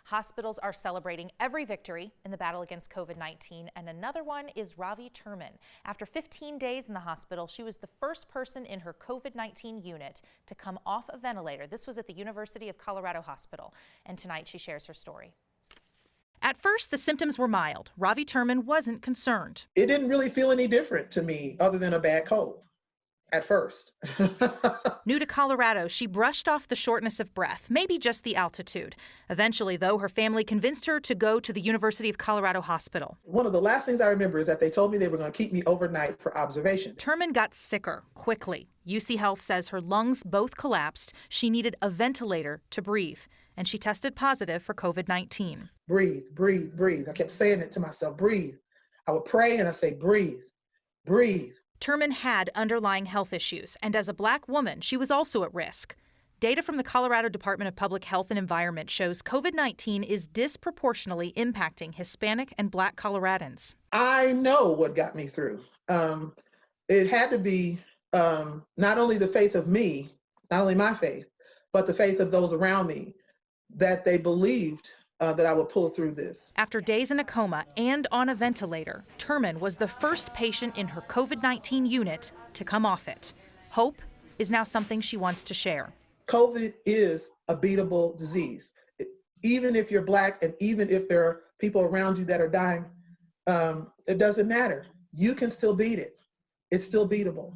Hospitals are celebrating every victory in the battle against COVID-19, and another one is Ravi Turman. After 15 days in the hospital, she was the first person in her COVID-19 unit to come off a ventilator. This was at the University of Colorado Hospital, and tonight she shares her story. At first, the symptoms were mild. Ravi Turman wasn't concerned. It didn't really feel any different to me other than a bad cold at first. New to Colorado, she brushed off the shortness of breath, maybe just the altitude. Eventually, though, her family convinced her to go to the University of Colorado Hospital. One of the last things I remember is that they told me they were going to keep me overnight for observation. Turman got sicker quickly. UCHealth says her lungs both collapsed. She needed a ventilator to breathe, and she tested positive for COVID-19. Breathe, breathe, breathe. I kept saying it to myself, breathe. I would pray and I say, breathe, breathe. Turman had underlying health issues, and as a Black woman, she was also at risk. Data from the Colorado Department of Public Health and Environment shows COVID-19 is disproportionately impacting Hispanic and Black Coloradans. I know what got me through. It had to be not only the faith of me, not only my faith, but the faith of those around me, that they believed that I would pull through this. After days in a coma and on a ventilator, Turman was the first patient in her COVID-19 unit to come off it. Hope is now something she wants to share. COVID is a beatable disease. Even if you're Black and even if there are people around you that are dying, it doesn't matter. You can still beat it. It's still beatable.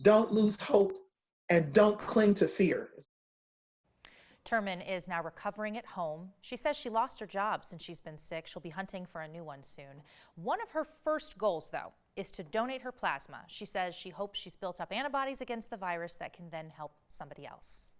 Don't lose hope and don't cling to fear. Turman is now recovering at home. She says she lost her job since she's been sick. She'll be hunting for a new one soon. One of her first goals, though, is to donate her plasma. She says she hopes she's built up antibodies against the virus that can then help somebody else.